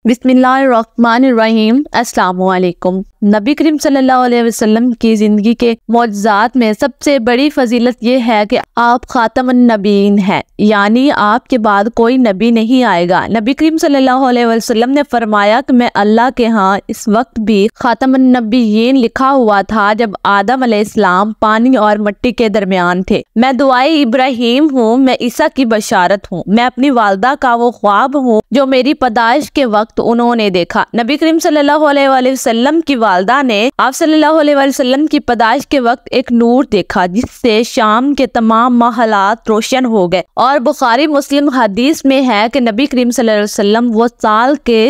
बिस्मिल्लाहिर्रहमानिर्रहीम। अस्सलाम वालेकुम। नबी करीम सल्लल्लाहु अलैहि वसल्लम की ज़िंदगी के मौजज़ात में सबसे बड़ी फजीलत ये है कि आप खातमुन नबीन हैं, यानी आपके बाद कोई नबी नहीं आएगा। नबी करीम सल्लल्लाहु अलैहि वसल्लम ने फरमाया कि मैं अल्लाह के यहाँ इस वक्त भी खातमुन नबीयीन लिखा हुआ था जब आदम अलैहिस्सलाम पानी और मिट्टी के दरमियान थे। मैं दुआए इब्राहिम हूँ, मैं ईसा की बशारत हूँ, मैं अपनी वालदा का वो ख्वाब हूँ जो मेरी पैदाइश के वक्त उन्होंने देखा। नबी करीम सल्लल्लाहु अलैहि वसल्लम की वालदा ने आप सल्लल्लाहु अलैहि वसल्लम की पैदाइश के वक्त एक नूर देखा जिससे शाम के तमाम महलात रोशन हो गए। और बुखारी मुस्लिम हदीस में है कि नबी करीम सल्लल्लाहु अलैहि वसल्लम वो साल के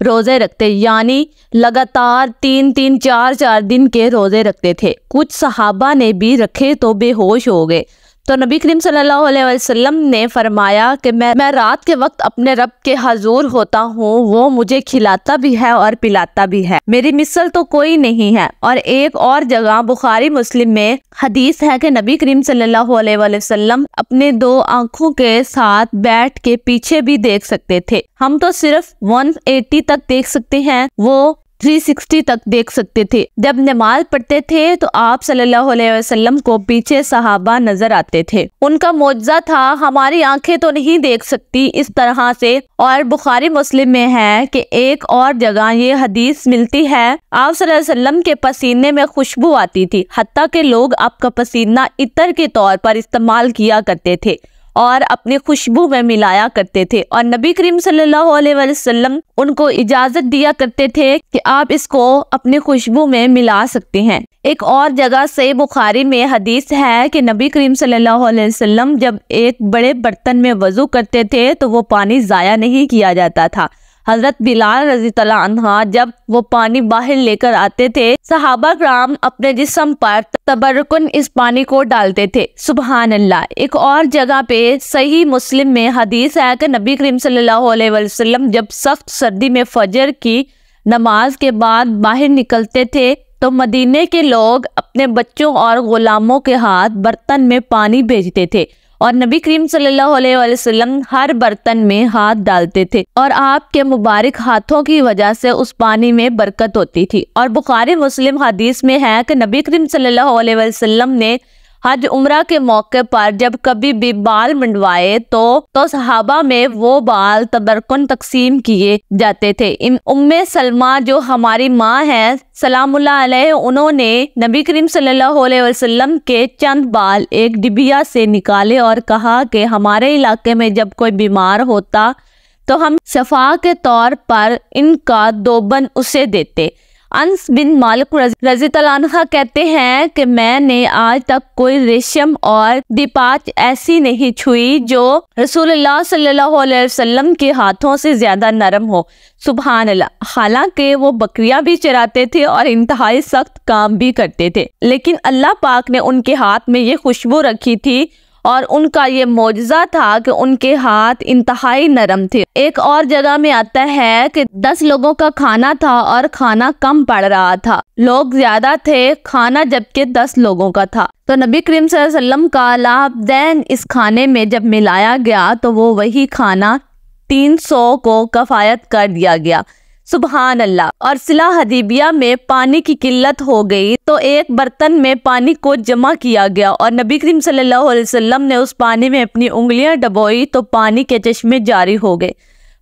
रोजे रखते, यानी लगातार 3-3, 4-4 दिन के रोजे रखते थे। कुछ सहाबा ने भी रखे तो बेहोश हो गए। तो नबी करीम सल्लल्लाहु अलैहि वसल्लम ने फरमाया कि मैं रात के वक्त अपने रब के हजूर होता हूँ, वो मुझे खिलाता भी है और पिलाता भी है, मेरी मिसल तो कोई नहीं है। और एक और जगह बुखारी मुस्लिम में हदीस है कि नबी करीम सल्लल्लाहु अलैहि वसल्लम अपने 2 आँखों के साथ बैठ के पीछे भी देख सकते थे। हम तो सिर्फ 180 तक देख सकते हैं, वो 360 तक देख सकते थे। जब नमाज पढ़ते थे तो आप सल्लल्लाहु अलैहि वसल्लम को पीछे सहाबा नजर आते थे। उनका मौजज़ा था, हमारी आंखें तो नहीं देख सकती इस तरह से। और बुखारी मुस्लिम में है कि एक और जगह ये हदीस मिलती है, आप सल्लल्लाहु अलैहि वसल्लम के पसीने में खुशबू आती थी, हत्ता के लोग आपका पसीना इत्र के तौर पर इस्तेमाल किया करते थे और अपनी खुशबू में मिलाया करते थे। और नबी करीम सल्लल्लाहु अलैहि वसल्लम उनको इजाजत दिया करते थे कि आप इसको अपनी खुशबू में मिला सकते हैं। एक और जगह से बुखारी में हदीस है कि नबी करीम सल्लल्लाहु अलैहि वसल्लम जब एक बड़े बर्तन में वजू करते थे तो वो पानी जाया नहीं किया जाता था। हजरत बिलाल रज़ी अल्लाह अन्हा जब वो पानी बाहर लेकर आते थे, सहाबा कराम अपने जिस्म पर तबरुकन इस पानी को डालते थे। सुबहान अल्लाह। एक और जगह पे सही मुस्लिम में हदीस है कि नबी करीम सल्लल्लाहु अलैहि वसल्लम जब सख्त सर्दी में फजर की नमाज के बाद बाहर निकलते थे तो मदीने के लोग अपने बच्चों और गुलामों के हाथ बर्तन में पानी भेजते थे और नबी करीम सल्लल्लाहु अलैहि वसल्लम हर बर्तन में हाथ डालते थे और आपके मुबारक हाथों की वजह से उस पानी में बरकत होती थी। और बुखारी मुस्लिम हदीस में है कि नबी करीम सल्लल्लाहु अलैहि वसल्लम ने हज उम्रा के मौके पर जब कभी भी बाल मंडवाए तो सहाबा में वो बाल तबरकुन तकसीम किए जाते थे। इन उम्मे सलमा जो हमारी माँ है सलामुल्लाह अलैह, उन्होंने नबी करीम सल्लल्लाहु अलैहि वसल्लम के चंद बाल एक डिबिया से निकाले और कहा कि हमारे इलाके में जब कोई बीमार होता तो हम शफा के तौर पर इनका 2 बन उसे देते। अनस बिन मालिक रज़ी अल्लाह अन्हा कहते हैं कि मैंने आज तक कोई रेशम और दीपाच ऐसी नहीं छुई जो रसूलुल्लाह सल्लल्लाहु अलैहि वसल्लम के हाथों से ज्यादा नरम हो। सुभान अल्लाह। हालांकि वो बकरियां भी चराते थे और इंतहाई सख्त काम भी करते थे, लेकिन अल्लाह पाक ने उनके हाथ में ये खुशबू रखी थी और उनका ये मौजज़ा था कि उनके हाथ इंतहाई नरम थे। एक और जगह में आता है कि 10 लोगों का खाना था और खाना कम पड़ रहा था, लोग ज्यादा थे, खाना जबकि 10 लोगों का था। तो नबी करीम सल्लल्लाहु अलैहि वसल्लम का लाबदैन इस खाने में जब मिलाया गया तो वो वही खाना 300 को कफायत कर दिया गया। सुबहान अल्लाह। और सिला हदीबिया में पानी की किल्लत हो गई तो एक बर्तन में पानी को जमा किया गया और नबी करीम सल्लल्लाहु अलैहि वसल्लम ने उस पानी में अपनी उंगलियां डबोई तो पानी के चश्मे जारी हो गए।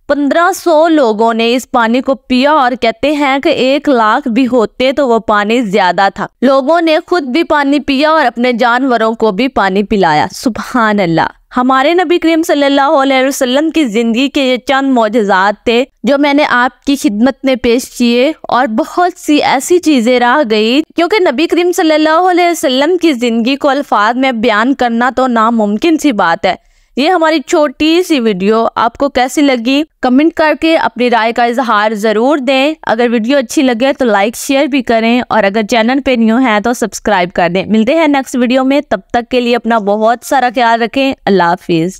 1500 लोगों ने इस पानी को पिया और कहते हैं कि 1 लाख भी होते तो वो पानी ज्यादा था। लोगों ने खुद भी पानी पिया और अपने जानवरों को भी पानी पिलाया। सुभान अल्लाह। हमारे नबी करीम सल्लल्लाहु अलैहि वसल्लम की जिंदगी के ये चंद मौजज़ात थे जो मैंने आपकी खिदमत में पेश किए, और बहुत सी ऐसी चीजें रह गई क्योंकि नबी करीम सल्लल्लाहु अलैहि वसल्लम की जिंदगी को अल्फाज में बयान करना तो नामुमकिन सी बात है। ये हमारी छोटी सी वीडियो आपको कैसी लगी कमेंट करके अपनी राय का इजहार जरूर दें। अगर वीडियो अच्छी लगे तो लाइक शेयर भी करें और अगर चैनल पे न्यू है तो सब्सक्राइब कर दें। मिलते हैं नेक्स्ट वीडियो में, तब तक के लिए अपना बहुत सारा ख्याल रखें। अल्लाह हाफिज।